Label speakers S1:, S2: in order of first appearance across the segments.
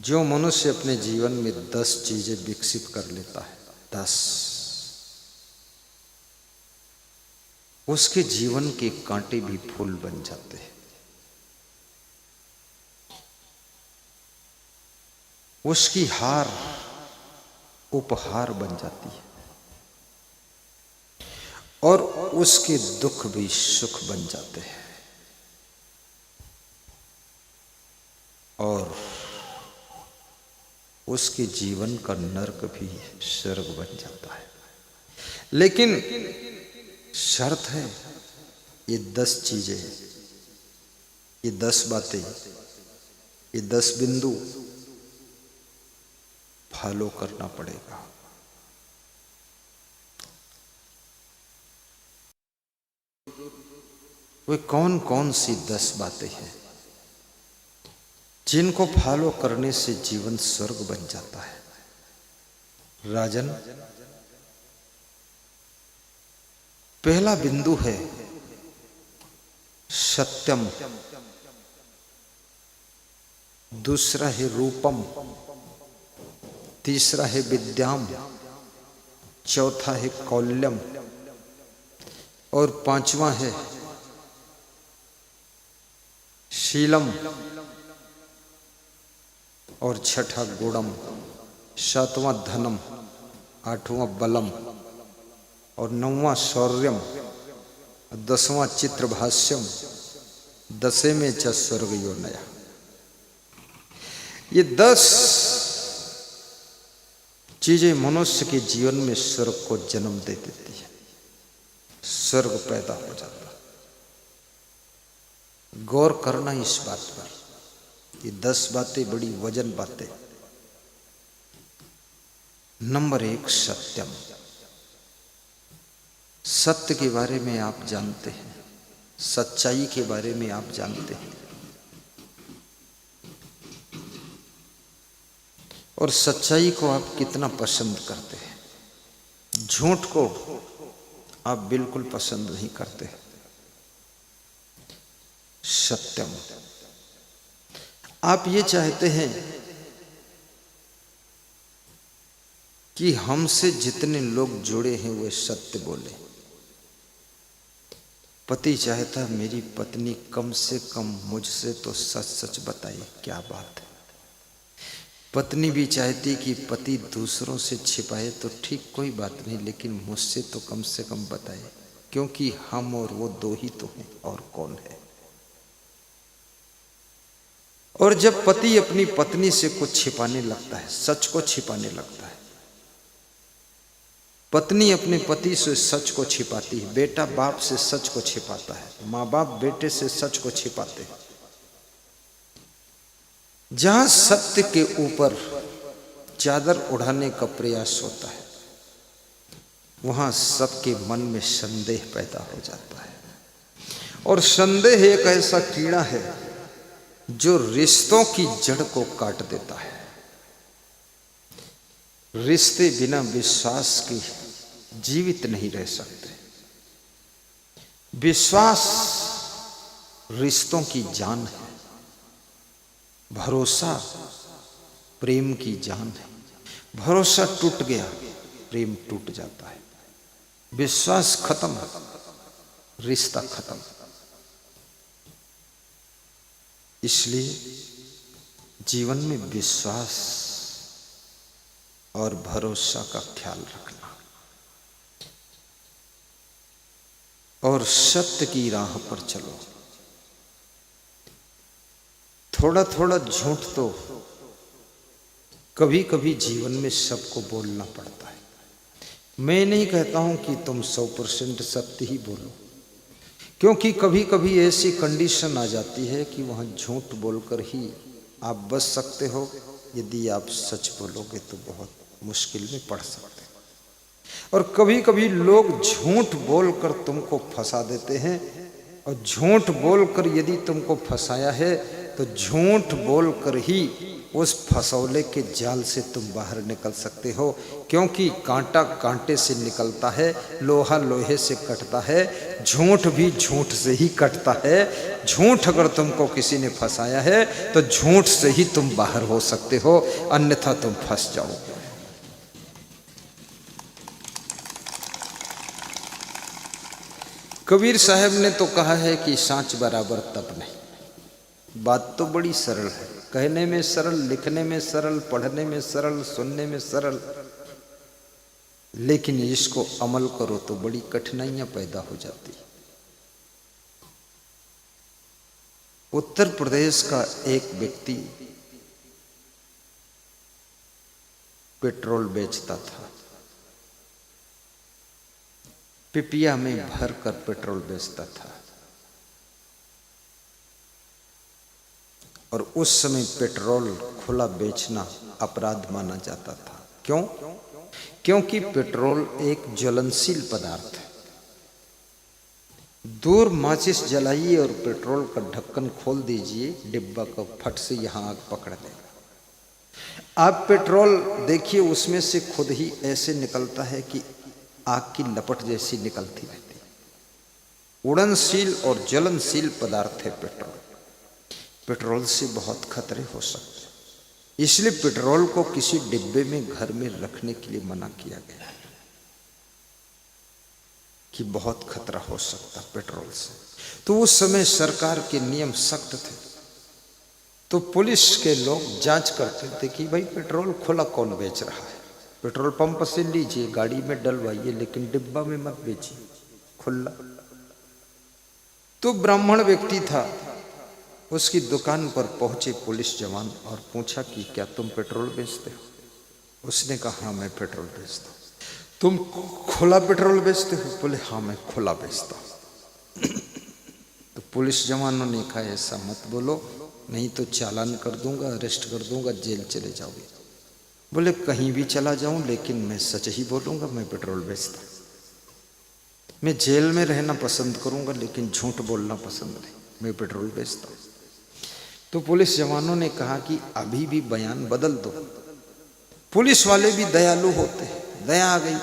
S1: जो मनुष्य अपने जीवन में 10 चीजें विकसित कर लेता है, 10, उसके जीवन के कांटे भी फूल बन जाते हैं। उसकी हार उपहार बन जाती है और उसके दुख भी सुख बन जाते हैं और उसके जीवन का नरक भी स्वर्ग बन जाता है। लेकिन शर्त है, ये 10 चीजें, ये 10 बातें, ये 10 बिंदु फॉलो करना पड़ेगा। वे कौन कौन सी 10 बातें हैं जिनको फॉलो करने से जीवन स्वर्ग बन जाता है? राजन, पहला बिंदु है सत्यम, दूसरा है रूपम, तीसरा है विद्याम, चौथा है कौल्यम और पांचवा है शीलम और छठा गुणम, सातवां धनम, आठवां बलम और 9वां शौर्यम, 10वां चित्रभाष्यम, 10वें च स्वर्गयो नया। ये 10 चीजें मनुष्य के जीवन में स्वर्ग को जन्म दे देती है, स्वर्ग पैदा हो जाता है। गौर करना इस बात पर, ये 10 बातें बड़ी वजन बातें। नंबर 1, सत्यम। सत्य के बारे में आप जानते हैं, सच्चाई के बारे में आप जानते हैं और सच्चाई को आप कितना पसंद करते हैं। झूठ को आप बिल्कुल पसंद नहीं करते। सत्यम, आप ये चाहते हैं कि हमसे जितने लोग जुड़े हैं वे सत्य बोले। पति चाहता मेरी पत्नी कम से कम मुझसे तो सच सच बताए, क्या बात है। पत्नी भी चाहती कि पति दूसरों से छिपाए तो ठीक, कोई बात नहीं, लेकिन मुझसे तो कम से कम बताए, क्योंकि हम और वो 2 ही तो हैं, और कौन है। और जब पति अपनी पत्नी से कुछ छिपाने लगता है, सच को छिपाने लगता है, पत्नी अपने पति से सच को छिपाती है, बेटा बाप से सच को छिपाता है, माँ बाप बेटे से सच को छिपाते हैं। जहां सत्य के ऊपर चादर उड़ाने का प्रयास होता है, वहां सबके मन में संदेह पैदा हो जाता है। और संदेह एक ऐसा कीड़ा है जो रिश्तों की जड़ को काट देता है। रिश्ते बिना विश्वास के जीवित नहीं रह सकते। विश्वास रिश्तों की जान है, भरोसा प्रेम की जान है। भरोसा टूट गया, प्रेम टूट जाता है। विश्वास खत्म, रिश्ता खत्म। इसलिए जीवन में विश्वास और भरोसा का ख्याल रखना और सत्य की राह पर चलो। थोड़ा थोड़ा झूठ तो कभी कभी जीवन में सबको बोलना पड़ता है। मैं नहीं कहता हूं कि तुम 100% सत्य ही बोलो, क्योंकि कभी कभी ऐसी कंडीशन आ जाती है कि वहां झूठ बोलकर ही आप बच सकते हो। यदि आप सच बोलोगे तो बहुत मुश्किल में पड़ सकते हो। और कभी कभी लोग झूठ बोलकर तुमको फंसा देते हैं, और झूठ बोलकर यदि तुमको फंसाया है तो झूठ बोलकर ही उस फसौले के जाल से तुम बाहर निकल सकते हो, क्योंकि कांटा कांटे से निकलता है, लोहा लोहे से कटता है, झूठ भी झूठ से ही कटता है। झूठ अगर तुमको किसी ने फंसाया है तो झूठ से ही तुम बाहर हो सकते हो, अन्यथा तुम फंस जाओगे। कबीर साहब ने तो कहा है कि सांच बराबर तप नहीं। बात तो बड़ी सरल है, कहने में सरल, लिखने में सरल, पढ़ने में सरल, सुनने में सरल, लेकिन इसको अमल करो तो बड़ी कठिनाइयां पैदा हो जाती। उत्तर प्रदेश का एक व्यक्ति पेट्रोल बेचता था, पिपिया में भर कर पेट्रोल बेचता था। और उस समय पेट्रोल खुला बेचना अपराध माना जाता था। क्यों? क्योंकि पेट्रोल एक ज्वलनशील पदार्थ है। दूर माचिस जलाइए और पेट्रोल का ढक्कन खोल दीजिए, डिब्बा का फट से यहां आग पकड़ लेगा। आप पेट्रोल देखिए, उसमें से खुद ही ऐसे निकलता है कि आग की लपट जैसी निकलती रहती है। उड़नशील और ज्वलनशील पदार्थ है पेट्रोल। पेट्रोल से बहुत खतरे हो सकते हैं, इसलिए पेट्रोल को किसी डिब्बे में घर में रखने के लिए मना किया गया है कि बहुत खतरा हो सकता पेट्रोल से। तो उस समय सरकार के नियम सख्त थे, तो पुलिस के लोग जांच करते थे कि भाई पेट्रोल खुला कौन बेच रहा है। पेट्रोल पंप से लीजिए, गाड़ी में डलवाइए, लेकिन डिब्बा में मत बेचिए खुला। तो ब्राह्मण व्यक्ति था, उसकी दुकान पर पहुंचे पुलिस जवान और पूछा कि क्या तुम पेट्रोल बेचते हो? उसने कहा हाँ मैं पेट्रोल बेचता हूं। तुम खुला पेट्रोल बेचते हो? बोले हाँ मैं खुला बेचता हूं। तो पुलिस जवानों ने कहा ऐसा मत बोलो, नहीं तो चालान कर दूंगा, अरेस्ट कर दूंगा, जेल चले जाओगे। बोले कहीं भी चला जाऊं, लेकिन मैं सच ही बोलूंगा, मैं पेट्रोल बेचता। मैं जेल में रहना पसंद करूंगा, लेकिन झूठ बोलना पसंद नहीं, मैं पेट्रोल बेचता हूं। तो पुलिस जवानों ने कहा कि अभी भी बयान बदल दो। पुलिस वाले भी दयालु होते हैं, दया आ गई।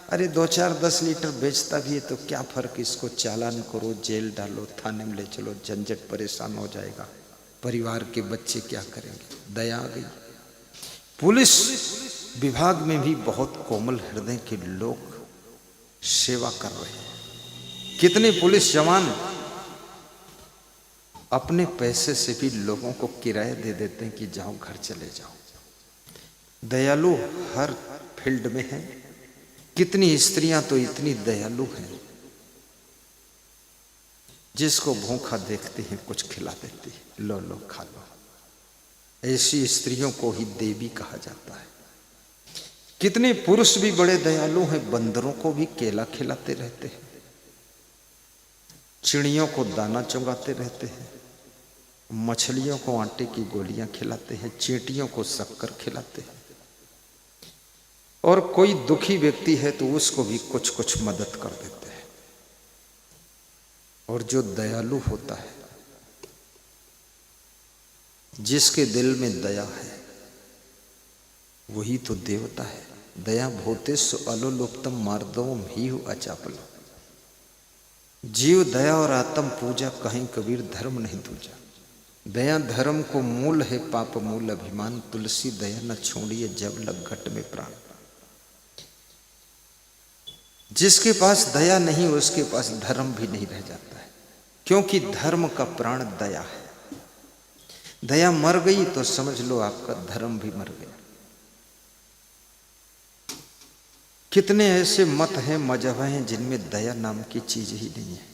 S1: अरे 2-4-10 लीटर बेचता भी है तो क्या फर्क, इसको चालान करो, जेल डालो, थाने में ले चलो, झंझट परेशान हो जाएगा, परिवार के बच्चे क्या करेंगे। दया आ गई। पुलिस विभाग में भी बहुत कोमल हृदय के लोग सेवा कर रहे हैं। कितने पुलिस जवान अपने पैसे से भी लोगों को किराया दे देते हैं कि जाओ घर चले जाओ। दयालु हर फील्ड में है। कितनी स्त्रियां तो इतनी दयालु हैं, जिसको भूखा देखते हैं कुछ खिला देती है, लो लो खा लो। ऐसी स्त्रियों को ही देवी कहा जाता है। कितने पुरुष भी बड़े दयालु हैं, बंदरों को भी केला खिलाते रहते हैं, चिड़ियों को दाना चुगाते रहते हैं, मछलियों को आटे की गोलियां खिलाते हैं, चींटियों को शक्कर खिलाते हैं। और कोई दुखी व्यक्ति है तो उसको भी कुछ कुछ मदद कर देते हैं। और जो दयालु होता है, जिसके दिल में दया है, वही तो देवता है। दया भूतेषु अलोलुप्तम मार्दवम ही अचापल। जीव दया और आत्म पूजा कहीं कबीर धर्म नहीं दूजा। दया धर्म को मूल है, पाप मूल अभिमान। तुलसी दया न छोड़िए जब लग घट में प्राण। जिसके पास दया नहीं, उसके पास धर्म भी नहीं रह जाता है, क्योंकि धर्म का प्राण दया है। दया मर गई तो समझ लो आपका धर्म भी मर गया। कितने ऐसे मत हैं, मजहब हैं, जिनमें दया नाम की चीज ही नहीं है।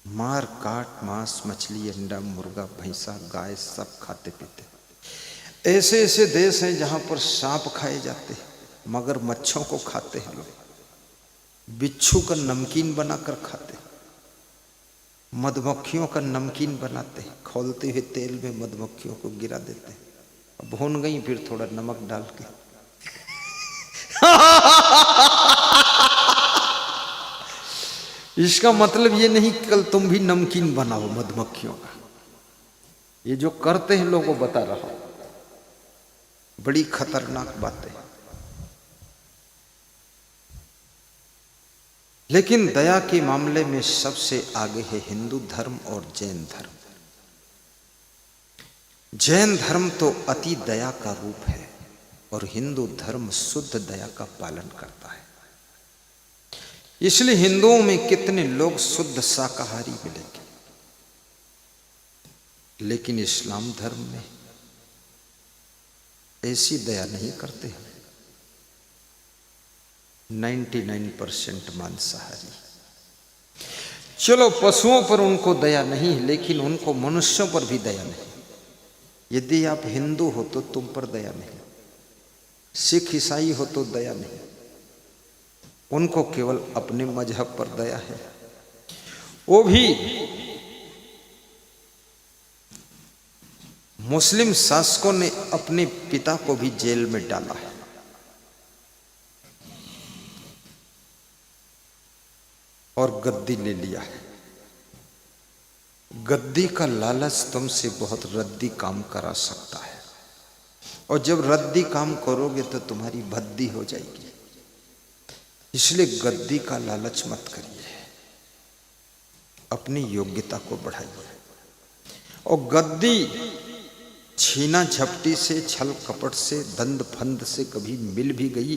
S1: मार काट मांस, मछली, अंडा, मुर्गा, भैंसा, गाय सब खाते पीते। ऐसे ऐसे देश हैं जहां पर सांप खाए जाते हैं, मगर मच्छों को खाते हैं लोग। बिच्छू का नमकीन बनाकर खाते हैं, मधुमक्खियों का नमकीन बनाते हैं, खौलते हुए तेल में मधुमक्खियों को गिरा देते हैं, भून गई फिर थोड़ा नमक डाल के। इसका मतलब ये नहीं कि कल तुम भी नमकीन बनाओ मधुमक्खियों का। ये जो करते हैं लोगों को बता रहा हूं, बड़ी खतरनाक बातें। लेकिन दया के मामले में सबसे आगे है हिंदू धर्म और जैन धर्म। जैन धर्म तो अति दया का रूप है और हिंदू धर्म शुद्ध दया का पालन करता है। इसलिए हिंदुओं में कितने लोग शुद्ध शाकाहारी मिलेंगे, लेकिन इस्लाम धर्म में ऐसी दया नहीं करते हैं। 99% मांसाहारी। चलो पशुओं पर उनको दया नहीं, लेकिन उनको मनुष्यों पर भी दया नहीं। यदि आप हिंदू हो तो तुम पर दया नहीं, सिख ईसाई हो तो दया नहीं, उनको केवल अपने मजहब पर दया है। वो भी मुस्लिम शासकों ने अपने पिता को भी जेल में डाला है, और गद्दी ले लिया है। गद्दी का लालच तुमसे बहुत रद्दी काम करा सकता है, और जब रद्दी काम करोगे तो तुम्हारी भद्दी हो जाएगी। इसलिए गद्दी का लालच मत करिए, अपनी योग्यता को बढ़ाइए। और गद्दी छीना झपटी से, छल कपट से, दंड फंद से कभी मिल भी गई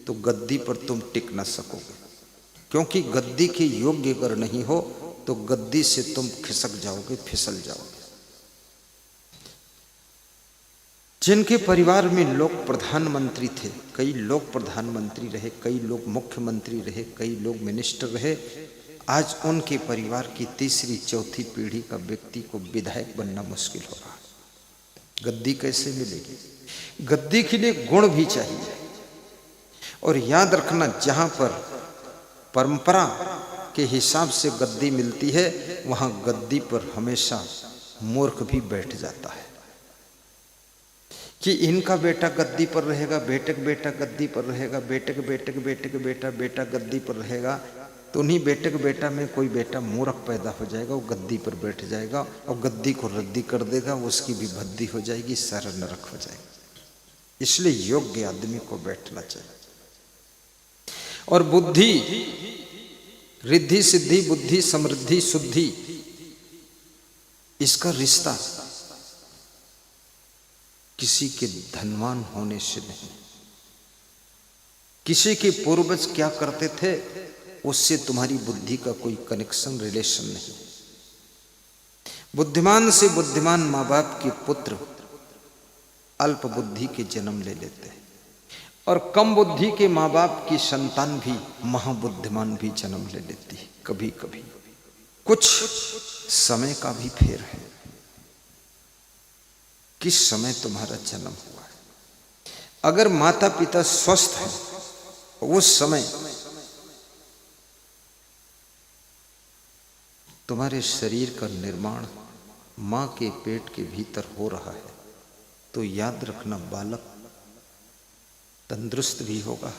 S1: तो गद्दी पर तुम टिक न सकोगे, क्योंकि गद्दी के योग्य अगर नहीं हो तो गद्दी से तुम खिसक जाओगे, फिसल जाओगे। जिनके परिवार में लोग प्रधानमंत्री थे, कई लोग प्रधानमंत्री रहे, कई लोग मुख्यमंत्री रहे, कई लोग मिनिस्टर रहे, आज उनके परिवार की तीसरी चौथी पीढ़ी का व्यक्ति को विधायक बनना मुश्किल हो रहा है। गद्दी कैसे मिलेगी? गद्दी के लिए गुण भी चाहिए। और याद रखना, जहां पर परंपरा के हिसाब से गद्दी मिलती है, वहां गद्दी पर हमेशा मूर्ख भी बैठ जाता है कि इनका बेटा गद्दी पर रहेगा, बेटे का बेटा गद्दी पर रहेगा, बेटे के बेटे के बेटे के बेटा बेटा गद्दी पर रहेगा, तो उन्हीं बेटे के बेटा में कोई बेटा मूर्ख पैदा हो जाएगा, वो गद्दी पर बैठ जाएगा और गद्दी को रद्दी कर देगा, उसकी भी भद्दी हो जाएगी, सारा नरक हो जाएगा। इसलिए योग्य आदमी को बैठना चाहिए। और बुद्धि, रिद्धि सिद्धि, बुद्धि समृद्धि शुद्धि, इसका रिश्ता किसी के धनवान होने से नहीं, किसी के पूर्वज क्या करते थे उससे तुम्हारी बुद्धि का कोई कनेक्शन, रिलेशन नहीं। बुद्धिमान से बुद्धिमान माँ बाप के पुत्र अल्प बुद्धि के जन्म ले लेते हैं, और कम बुद्धि के माँ बाप की संतान भी महाबुद्धिमान भी जन्म ले लेती है। कभी कभी कुछ समय का भी फेर है, किस समय तुम्हारा जन्म हुआ है। अगर माता पिता स्वस्थ हैं, उस समय तुम्हारे शरीर का निर्माण मां के पेट के भीतर हो रहा है, तो याद रखना बालक तंदुरुस्त भी होगा,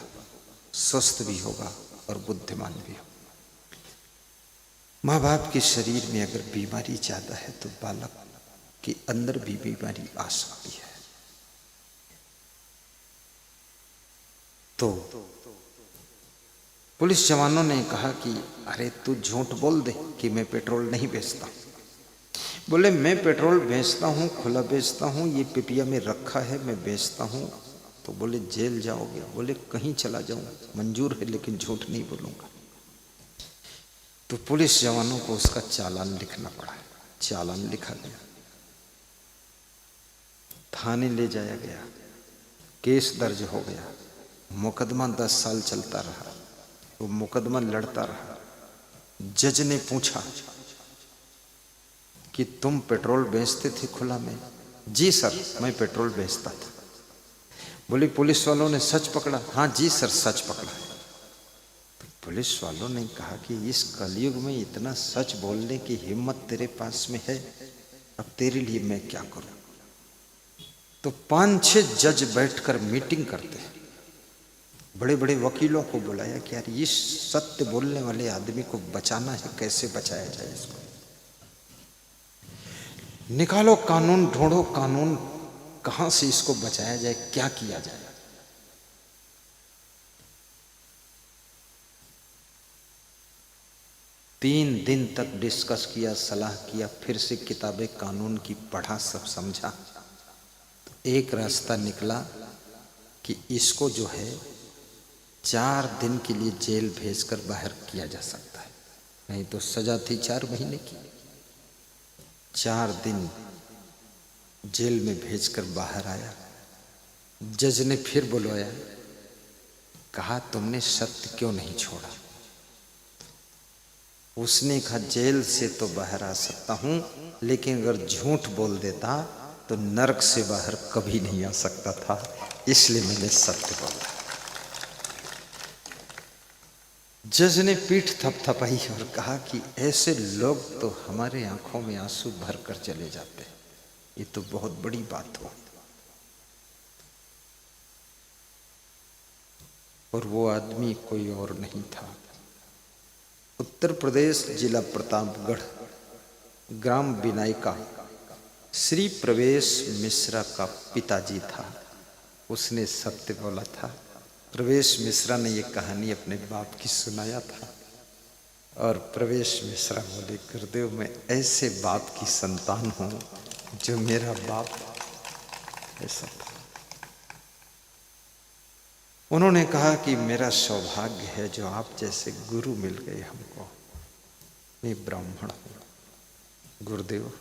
S1: स्वस्थ भी होगा और बुद्धिमान भी होगा। माँ बाप के शरीर में अगर बीमारी ज्यादा है तो बालक के अंदर भी बीमारी आ सकती है। तो पुलिस जवानों ने कहा कि अरे तू झूठ बोल दे कि मैं पेट्रोल नहीं बेचता। बोले मैं पेट्रोल बेचता हूँ, खुला बेचता हूँ, ये पिपिया में रखा है, मैं बेचता हूँ। तो बोले जेल जाओगे? बोले कहीं चला जाऊँ, मंजूर है, लेकिन झूठ नहीं बोलूँगा। तो पुलिस जवानों को उसका चालान लिखना पड़ा। चालान लिखा गया, थाने ले जाया गया, केस दर्ज हो गया, मुकदमा 10 साल चलता रहा। वो मुकदमा लड़ता रहा। जज ने पूछा कि तुम पेट्रोल बेचते थे खुला में? जी सर, मैं पेट्रोल बेचता था। बोले पुलिस वालों ने सच पकड़ा? हाँ जी सर, सच पकड़ा है। तो पुलिस वालों ने कहा कि इस कलयुग में इतना सच बोलने की हिम्मत तेरे पास में है, अब तेरे लिए मैं क्या करूं? तो 5-6 जज बैठकर मीटिंग करते हैं। बड़े बड़े वकीलों को बुलाया कि यार इस सत्य बोलने वाले आदमी को बचाना है, कैसे बचाया जाए इसको। निकालो कानून, ढूंढो कानून, कहां से इसको बचाया जाए, क्या किया जाए। तीन दिन तक डिस्कस किया, सलाह किया, फिर से किताबें कानून की पढ़ा, सब समझा। तो एक रास्ता निकला कि इसको जो है 4 दिन के लिए जेल भेजकर बाहर किया जा सकता है, नहीं तो सजा थी 4 महीने की। 4 दिन जेल में भेजकर बाहर आया। जज ने फिर बुलवाया, कहा तुमने सत्य क्यों नहीं छोड़ा। उसने कहा जेल से तो बाहर आ सकता हूं, लेकिन अगर झूठ बोल देता तो नरक से बाहर कभी नहीं आ सकता था, इसलिए मैंने सत्य बोला। जज ने पीठ थपथपाई और कहा कि ऐसे लोग तो हमारे आंखों में आंसू भर कर चले जाते, ये तो बहुत बड़ी बात हो। और वो आदमी कोई और नहीं था, उत्तर प्रदेश जिला प्रतापगढ़, ग्राम बिनायका, श्री प्रवेश मिश्रा का पिताजी था। उसने सत्य बोला था। प्रवेश मिश्रा ने ये कहानी अपने बाप की सुनाया था, और प्रवेश मिश्रा बोले, गुरुदेव मैं ऐसे बाप की संतान हूं जो मेरा बाप ऐसा था। उन्होंने कहा कि मेरा सौभाग्य है जो आप जैसे गुरु मिल गए हमको, मैं ब्राह्मण हूं। गुरुदेव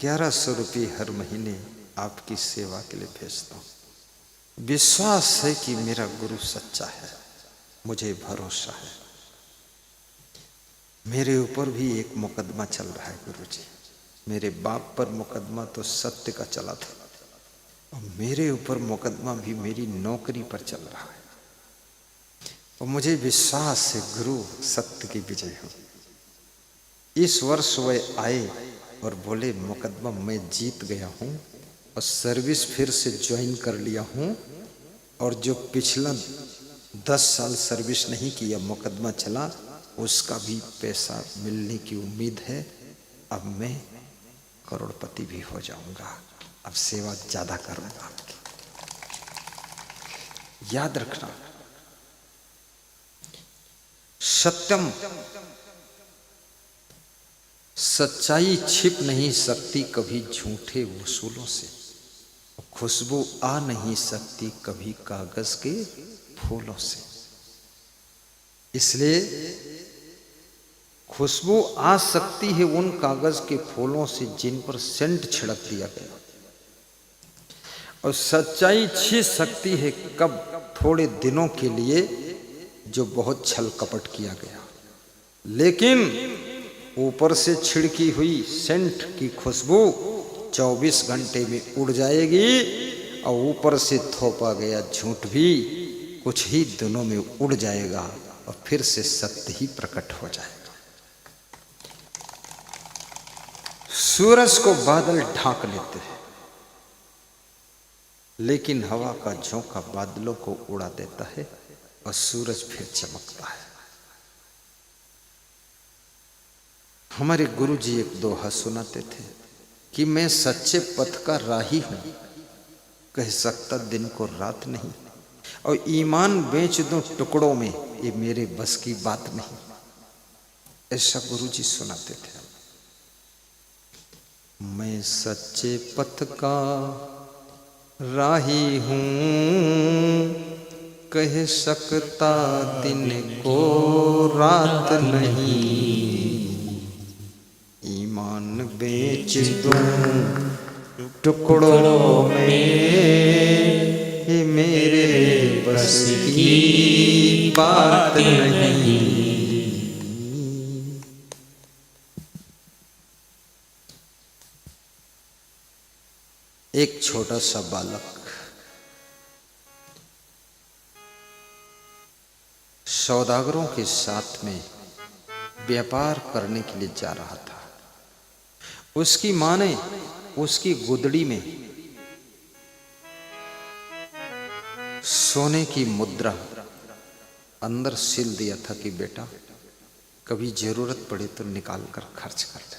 S1: 1100 रुपये हर महीने आपकी सेवा के लिए भेजता हूं। विश्वास है कि मेरा गुरु सच्चा है, मुझे भरोसा है। मेरे ऊपर भी एक मुकदमा चल रहा है गुरुजी, मेरे बाप पर मुकदमा तो सत्य का चला था, और मेरे ऊपर मुकदमा भी मेरी नौकरी पर चल रहा है, और मुझे विश्वास है गुरु सत्य की विजय हो। इस वर्ष वह आए और बोले, मुकदमा मैं जीत गया हूं और सर्विस फिर से ज्वाइन कर लिया हूं, और जो पिछला 10 साल सर्विस नहीं किया, मुकदमा चला, उसका भी पैसा मिलने की उम्मीद है। अब मैं करोड़पति भी हो जाऊंगा, अब सेवा ज्यादा करूंगा आपकी। याद रखना, सत्यम, सच्चाई छिप नहीं सकती कभी झूठे वसूलों से, खुशबू आ नहीं सकती कभी कागज के फूलों से। इसलिए खुशबू आ सकती है उन कागज के फूलों से जिन पर सेंट छिड़क दिया गया, और सच्चाई छिप सकती है कब, थोड़े दिनों के लिए जो बहुत छल कपट किया गया, लेकिन ऊपर से छिड़की हुई सेंट की खुशबू 24 घंटे में उड़ जाएगी, और ऊपर से थोपा गया झूठ भी कुछ ही दिनों में उड़ जाएगा, और फिर से सत्य ही प्रकट हो जाएगा। सूरज को बादल ढांक लेते हैं, लेकिन हवा का झोंका बादलों को उड़ा देता है और सूरज फिर चमकता है। हमारे गुरुजी एक दोहा सुनाते थे कि मैं सच्चे पथ का राही हूं, कह सकता दिन को रात नहीं, और ईमान बेच दूं टुकड़ों में, ये मेरे बस की बात नहीं। ऐसा गुरुजी सुनाते थे। मैं सच्चे पथ का राही हूं, कह सकता दिन को रात नहीं, ईमान बेच दूं टुकड़ों में, ये मेरे बस की बात नहीं। एक छोटा सा बालक सौदागरों के साथ में व्यापार करने के लिए जा रहा था। उसकी मां ने उसकी गुदड़ी में सोने की मुद्रा अंदर सिल दिया था कि बेटा कभी जरूरत पड़े तो निकाल कर खर्च कर ले।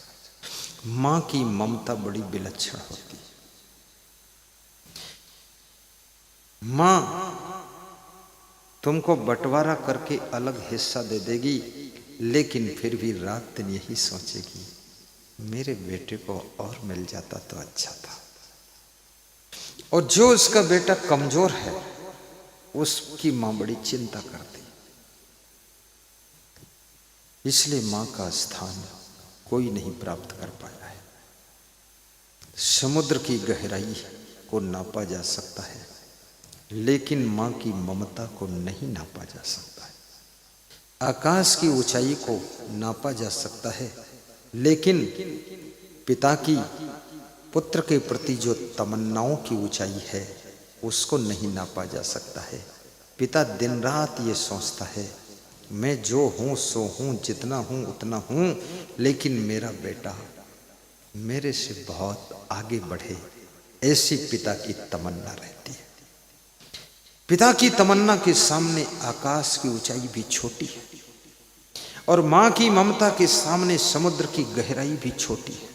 S1: मां की ममता बड़ी विलक्षण होती है। मां तुमको बंटवारा करके अलग हिस्सा दे देगी, लेकिन फिर भी रात दिन यही सोचेगी मेरे बेटे को और मिल जाता तो अच्छा था। और जो उसका बेटा कमजोर है उसकी मां बड़ी चिंता करती। इसलिए मां का स्थान कोई नहीं प्राप्त कर पाया है। समुद्र की गहराई को नापा जा सकता है, लेकिन मां की ममता को नहीं नापा जा सकता है। आकाश की ऊंचाई को नापा जा सकता है, लेकिन पिता की पुत्र के प्रति जो तमन्नाओं की ऊंचाई है उसको नहीं नापा जा सकता है। पिता दिन रात ये सोचता है मैं जो हूं सो हूं, जितना हूं उतना हूं, लेकिन मेरा बेटा मेरे से बहुत आगे बढ़े, ऐसी पिता की तमन्ना रहती है। पिता की तमन्ना के सामने आकाश की ऊंचाई भी छोटी है और मां की ममता के सामने समुद्र की गहराई भी छोटी है।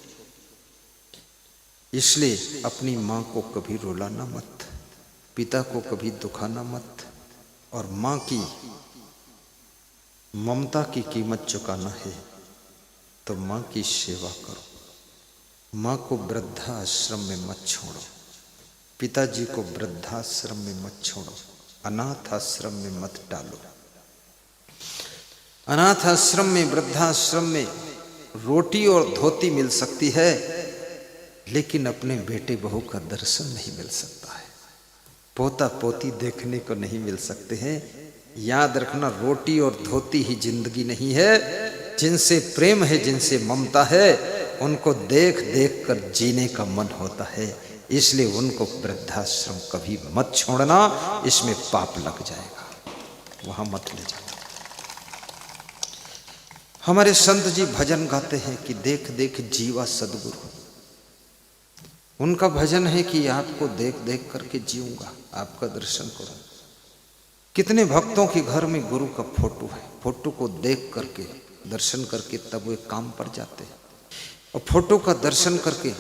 S1: इसलिए अपनी मां को कभी रुलाना मत, पिता को कभी दुखाना मत, और मां की ममता की कीमत चुकाना है तो मां की सेवा करो। मां को वृद्धाश्रम में मत छोड़ो, पिताजी को वृद्धाश्रम में मत छोड़ो, अनाथ आश्रम में मत डालो। अनाथ आश्रम में, वृद्धाश्रम में रोटी और धोती मिल सकती है, लेकिन अपने बेटे बहू का दर्शन नहीं मिल सकता है, पोता पोती देखने को नहीं मिल सकते हैं। याद रखना, रोटी और धोती ही जिंदगी नहीं है। जिनसे प्रेम है, जिनसे ममता है, उनको देख देख कर जीने का मन होता है। इसलिए उनको वृद्धाश्रम कभी मत छोड़ना, इसमें पाप लग जाएगा, वहां मत ले जाना। हमारे संत जी भजन गाते हैं कि देख देख जीवा सदगुरु। उनका भजन है कि आपको देख देख करके जीऊंगा, आपका दर्शन करूं। कितने भक्तों के घर में गुरु का फोटो है, फोटो को देख करके दर्शन करके तब वे काम पर जाते हैं, और फोटो का दर्शन करके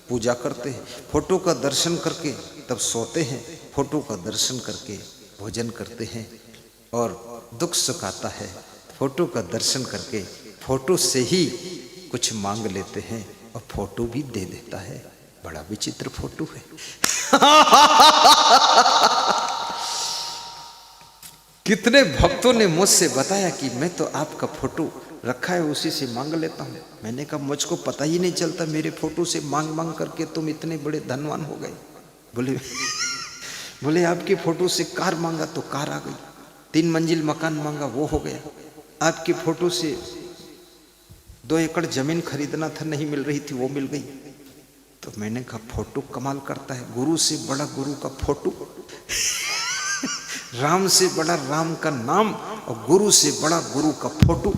S1: पूजा करते हैं, फोटो का दर्शन करके तब सोते हैं, फोटो का दर्शन करके भोजन करते हैं, और दुख सुख आता है फोटो का दर्शन करके फोटो से ही कुछ मांग लेते हैं और फोटो भी दे देता है। बड़ा विचित्र फोटो है। कितने भक्तों ने मुझसे बताया कि मैं तो आपका फोटो रखा है उसी से मांग लेता हूं। मैंने कहा मुझको पता ही नहीं चलता, मेरे फोटो से मांग मांग करके तुम इतने बड़े धनवान हो गए। बोले आपके फोटो से कार मांगा तो कार आ गई, 3 मंजिल मकान मांगा वो हो गया, आपके फोटो से 2 एकड़ जमीन खरीदना था नहीं मिल रही थी वो मिल गई। तो मैंने कहा फोटो कमाल करता है, गुरु से बड़ा गुरु का फोटो, राम से बड़ा राम का नाम, और गुरु से बड़ा गुरु का फोटो।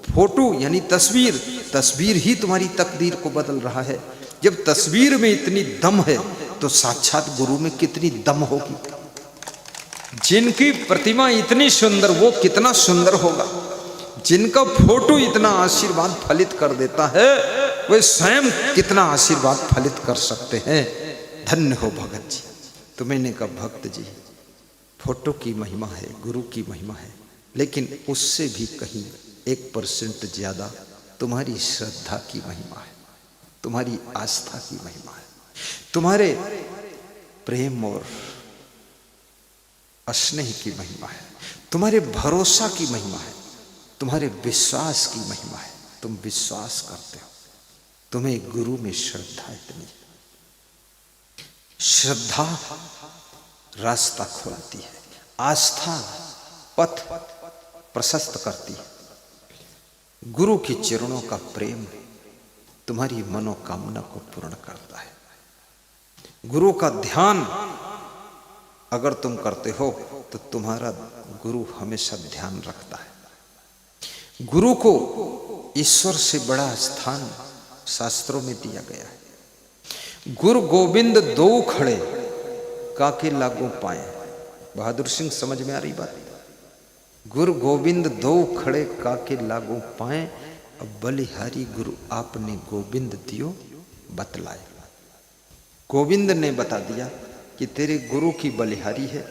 S1: फोटो यानी तस्वीर, तस्वीर ही तुम्हारी तकदीर को बदल रहा है। जब तस्वीर में इतनी दम है तो साक्षात गुरु में कितनी दम होगी। जिनकी प्रतिमा इतनी सुंदर वो कितना सुंदर होगा, जिनका फोटो इतना आशीर्वाद फलित कर देता है वे स्वयं कितना आशीर्वाद फलित कर सकते हैं। धन्य हो भगत जी। तो मैंने कहा भक्त जी, फोटो की महिमा है, गुरु की महिमा है, लेकिन उससे भी कहीं 1% ज्यादा तुम्हारी श्रद्धा की महिमा है, तुम्हारी आस्था की महिमा है, तुम्हारे प्रेम और स्नेह की महिमा है, तुम्हारे भरोसा की महिमा है, तुम्हारे विश्वास की महिमा है। तुम विश्वास करते हो, तुम्हें गुरु में श्रद्धा इतनी। श्रद्धा रास्ता खोलती है, आस्था पथ प्रशस्त करती है। गुरु के चरणों का प्रेम तुम्हारी मनोकामना को पूर्ण करता है। गुरु का ध्यान अगर तुम करते हो तो तुम्हारा गुरु हमेशा ध्यान रखता है। गुरु को ईश्वर से बड़ा स्थान शास्त्रों में दिया गया है। गुरु गोविंद दो खड़े काके लागू पाए। बहादुर सिंह समझ में आ रही बात? गुरु गोविंद दो खड़े काके लागू पाए, अब बलिहारी गुरु आपने गोविंद दियो बतलाए। गोविंद ने बता दिया कि तेरे गुरु की बलिहारी है,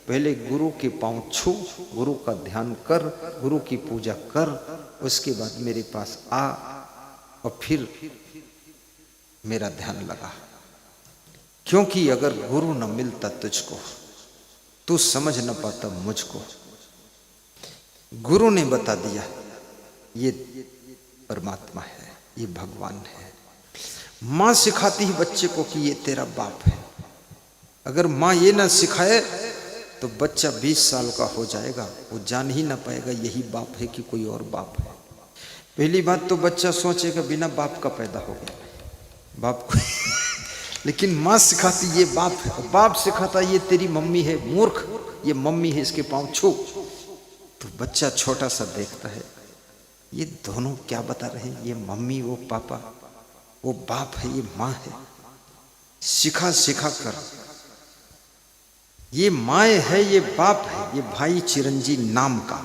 S1: पहले गुरु के पांव छू, गुरु का ध्यान कर, गुरु की पूजा कर, उसके बाद मेरे पास आ और फिर मेरा ध्यान लगा। क्योंकि अगर गुरु न मिलता तुझको, तू समझ न पाता मुझको। गुरु ने बता दिया ये परमात्मा है, ये भगवान है। मां सिखाती है बच्चे को कि ये तेरा बाप है। अगर मां ये ना सिखाए तो बच्चा 20 साल का हो जाएगा, वो जान ही ना पाएगा यही बाप है कि कोई और बाप है। पहली बात तो बच्चा सोचेगा बिना बाप का पैदा हो गया, बाप को लेकिन मां सिखाती ये बाप है, बाप सिखाता ये तेरी मम्मी है, मूर्ख ये मम्मी है, इसके पांव छू। तो बच्चा छोटा सा देखता है ये दोनों क्या बता रहे हैं, ये मम्मी वो पापा, वो बाप है ये मां है। सिखा सिखा कर ये माए है ये बाप है, ये भाई चिरंजीव नाम का,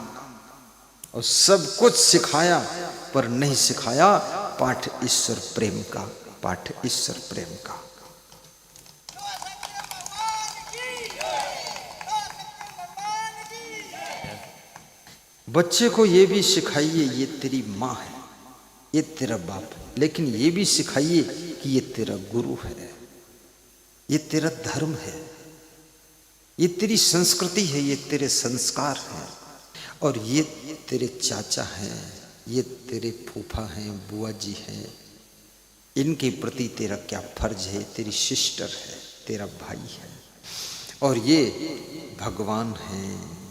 S1: और सब कुछ सिखाया पर नहीं सिखाया पाठ ईश्वर प्रेम का, पाठ ईश्वर प्रेम का। बच्चे को ये भी सिखाइए ये तेरी माँ है, ये तेरा बाप है, लेकिन ये भी सिखाइए कि ये तेरा गुरु है, ये तेरा धर्म है, ये तेरी संस्कृति है, ये तेरे संस्कार हैं, और ये तेरे चाचा हैं, ये तेरे फूफा हैं, बुआ जी हैं, इनके प्रति तेरा क्या फर्ज है, तेरी सिस्टर है, तेरा भाई है, और ये भगवान है,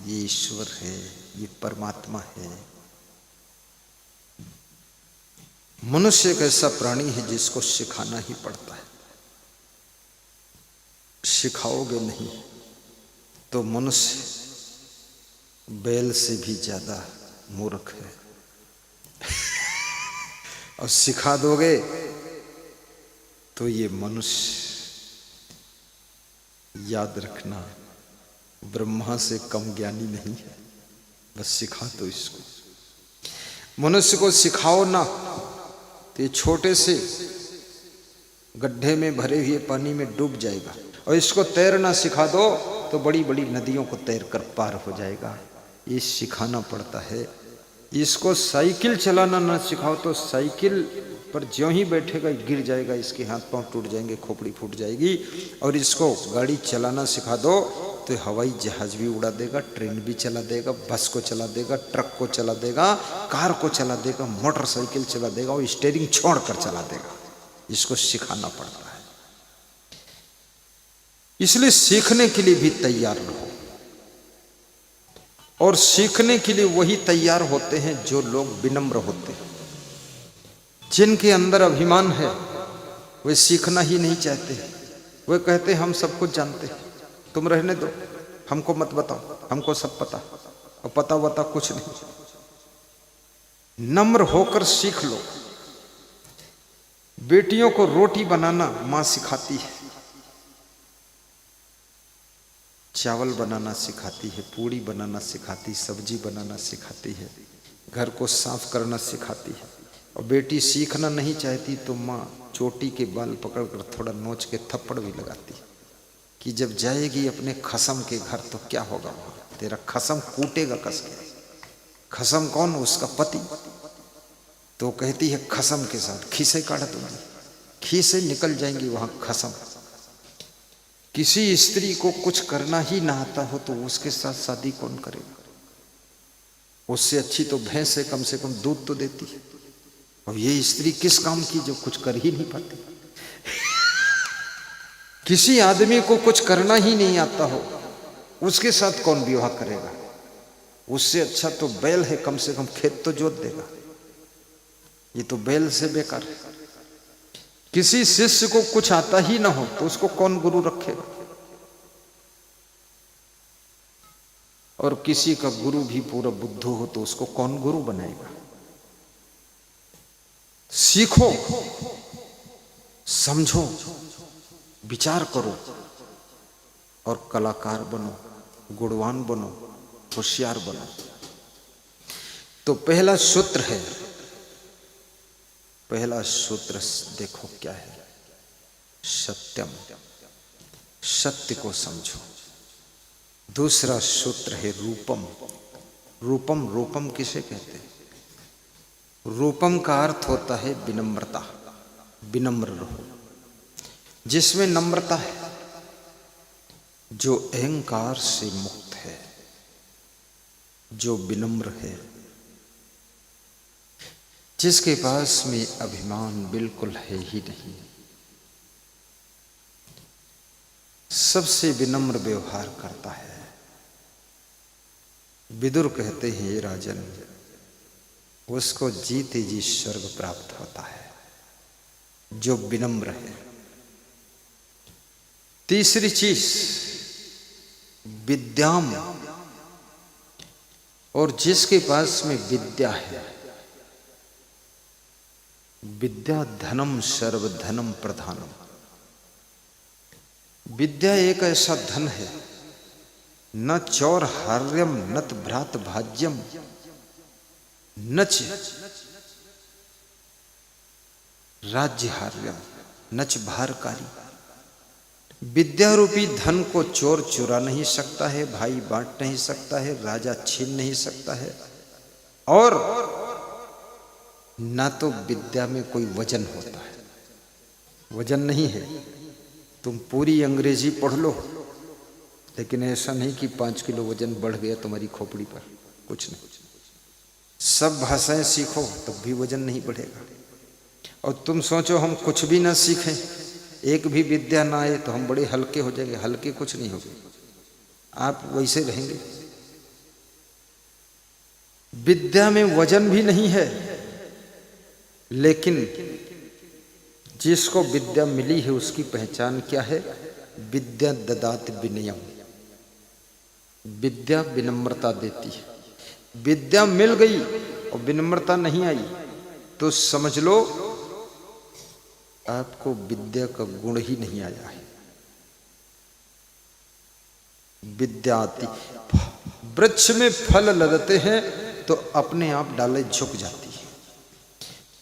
S1: ये ईश्वर है, ये परमात्मा है। मनुष्य एक ऐसा प्राणी है जिसको सिखाना ही पड़ता है। सिखाओगे नहीं तो मनुष्य बैल से भी ज्यादा मूर्ख है, और सिखा दोगे तो ये मनुष्य याद रखना ब्रह्मा से कम ज्ञानी नहीं है। बस सिखा दो इसको। मनुष्य को सिखाओ ना तो ये छोटे से गड्ढे में भरे हुए पानी में डूब जाएगा, और इसको तैरना सिखा दो तो बड़ी बड़ी नदियों को तैर कर पार हो जाएगा। ये सिखाना पड़ता है। इसको साइकिल चलाना ना सिखाओ तो साइकिल पर ज्यों ही बैठेगा गिर जाएगा, इसके हाथ पांव टूट जाएंगे, खोपड़ी फूट जाएगी। और इसको गाड़ी चलाना सिखा दो तो हवाई जहाज भी उड़ा देगा, ट्रेन भी चला देगा, बस को चला देगा, ट्रक को चला देगा, कार को चला देगा, मोटरसाइकिल चला देगा, और स्टीयरिंग छोड़कर चला देगा। इसको सिखाना पड़ता है। इसलिए सीखने के लिए भी तैयार रहो, और सीखने के लिए वही तैयार होते हैं जो लोग विनम्र होते हैं। जिनके अंदर अभिमान है वे सीखना ही नहीं चाहते। वे कहते हम सब कुछ जानते हैं, तुम रहने दो, हमको मत बताओ, हमको सब पता, और पता वता कुछ नहीं। नम्र होकर सीख लो। बेटियों को रोटी बनाना मां सिखाती है, चावल बनाना सिखाती है, पूड़ी बनाना सिखाती, सब्जी बनाना सिखाती है, घर को साफ करना सिखाती है। और बेटी सीखना नहीं चाहती तो माँ चोटी के बाल पकड़कर थोड़ा नोच के थप्पड़ भी लगाती है कि जब जाएगी अपने खसम के घर तो क्या होगा, वहां तेरा खसम कूटेगा कस के। खसम कौन? उसका पति। तो कहती है खसम के साथ खीसे काटा तुम्हारी, खीसे निकल जाएंगी वहां खसम। किसी स्त्री को कुछ करना ही ना आता हो तो उसके साथ शादी कौन करेगा? उससे अच्छी तो भैंस है, कम से कम दूध तो देती है। और ये स्त्री किस काम की जो कुछ कर ही नहीं पाती। किसी आदमी को कुछ करना ही नहीं आता हो उसके साथ कौन विवाह करेगा? उससे अच्छा तो बैल है, कम से कम खेत तो जोत देगा। ये तो बैल से बेकार है। किसी शिष्य को कुछ आता ही ना हो तो उसको कौन गुरु रखेगा? और किसी का गुरु भी पूरा बुद्धू हो तो उसको कौन गुरु बनाएगा? सीखो, समझो, विचार करो और कलाकार बनो, गुणवान बनो, होशियार बनो। तो पहला सूत्र है पहला सूत्र देखो क्या है, सत्यम, सत्य को समझो। दूसरा सूत्र है रूपम। रूपम, रूपम किसे कहते हैं? रूपम का अर्थ होता है विनम्रता, विनम्र रहो, जिसमें नम्रता है, जो अहंकार से मुक्त है, जो विनम्र है, जिसके पास में अभिमान बिल्कुल है ही नहीं, सबसे विनम्र व्यवहार करता है। विदुर कहते हैं, ये राजन, उसको जीते जी स्वर्ग प्राप्त होता है, जो विनम्र है। तीसरी चीज विद्याम, और जिसके पास में विद्या है, विद्या धनम सर्वधनम प्रधानम। विद्या एक ऐसा धन है, न चौरहार्यम नत भ्रात भाज्यम नच राज्यहार्यम नच भारकारी। विद्या रूपी धन को चोर चुरा नहीं सकता है, भाई बांट नहीं सकता है, राजा छीन नहीं सकता है, और ना तो विद्या में कोई वजन होता है। वजन नहीं है। तुम पूरी अंग्रेजी पढ़ लो, लेकिन ऐसा नहीं कि 5 किलो वजन बढ़ गया तुम्हारी खोपड़ी पर, कुछ नहीं। सब भाषाएं सीखो तब भी वजन नहीं बढ़ेगा। और तुम सोचो हम कुछ भी ना सीखें, एक भी विद्या ना आए तो हम बड़े हल्के हो जाएंगे। हल्के कुछ नहीं होगे, आप वैसे रहेंगे। विद्या में वजन भी नहीं है, लेकिन जिसको विद्या मिली है उसकी पहचान क्या है? विद्या ददात विनयम। विद्या विनम्रता देती है। विद्या मिल गई और विनम्रता नहीं आई तो समझ लो आपको विद्या का गुण ही नहीं आया है। विद्या आती, वृक्ष में फल लगते हैं तो अपने आप डाले झुक जाती है।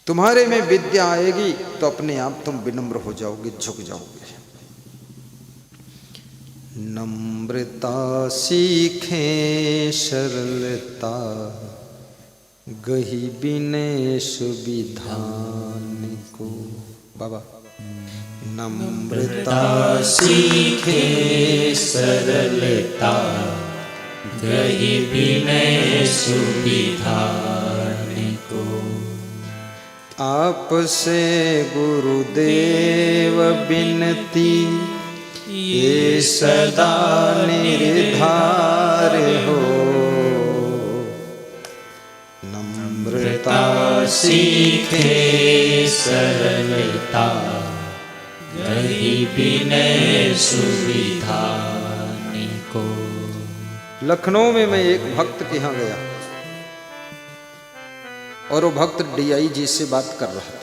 S1: तुम्हारे में विद्या आएगी तो अपने आप तुम विनम्र हो जाओगे, झुक जाओगे। नम्रता सीखे सरलता, गही विनय सुविधान को। बाबा, नम्रता
S2: सीखे सरलता, गही विनय सुविधान को।
S1: आपसे गुरुदेव बिनती, ये सदा निर्धार हो। नम्रता
S2: सीखे सरलता, गही विनय सुविधान को।
S1: लखनऊ में मैं एक भक्त के यहाँ गया और वो भक्त डीआईजी से बात कर रहा था।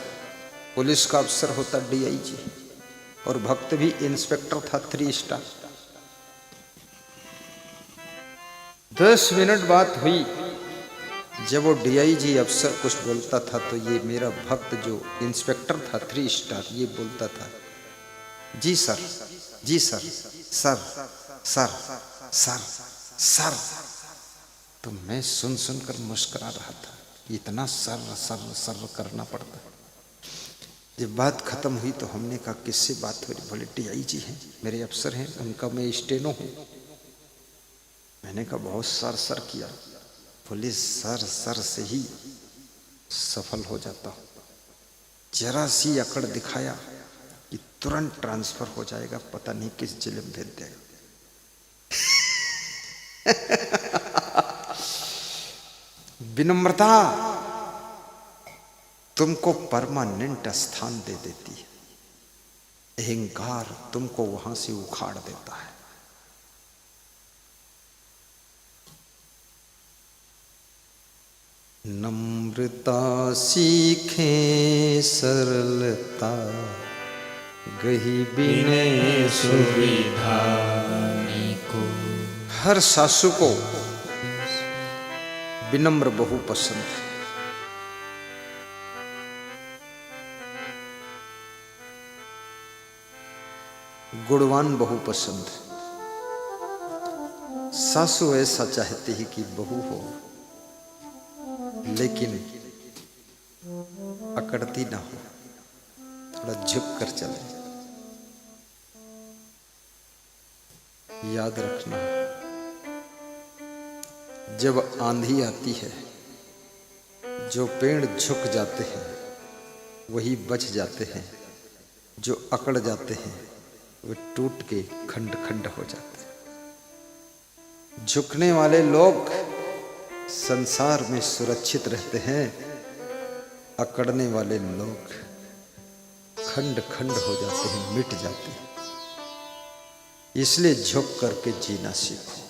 S1: पुलिस का अफसर होता डीआईजी, और भक्त भी इंस्पेक्टर था 3 स्टार। 10 मिनट बात हुई। जब वो डीआईजी अफसर कुछ बोलता था तो ये मेरा भक्त जो इंस्पेक्टर था 3 स्टार, ये बोलता था, जी सर, जी sir, sir sir sir sir. तो मैं सुन सुनकर मुस्कुरा रहा था, इतना सर सर सर करना पड़ता। जब बात खत्म हुई तो हमने कहा किससे बात हो रही? बोले डीआईजी हैं, मेरे अफसर हैं, उनका मैं स्टेनो हूँ। मैंने कहा बहुत सर सर किया। बोले सर सर से ही सफल हो जाता हूँ, जरा सी अकड़ दिखाया कि तुरंत ट्रांसफर हो जाएगा, पता नहीं किस जिले में भेज देगा। विनम्रता तुमको परमानेंट स्थान दे देती है, अहंकार तुमको वहां से उखाड़ देता है। नम्रता सीखे सरलता, गही विनय
S2: सुविधान को।
S1: हर सासू को विनम्र बहू पसंद है। गुणवान बहू पसंद। सासू ऐसा चाहती है कि बहू हो, लेकिन अकड़ती ना हो, थोड़ा झुक कर चले। याद रखना, जब आंधी आती है, जो पेड़ झुक जाते हैं वही बच जाते हैं, जो अकड़ जाते हैं वे टूट के खंड खंड हो जाते हैं। झुकने वाले लोग संसार में सुरक्षित रहते हैं, अकड़ने वाले लोग खंड खंड हो जाते हैं, मिट जाते हैं। इसलिए झुक करके जीना सीखो।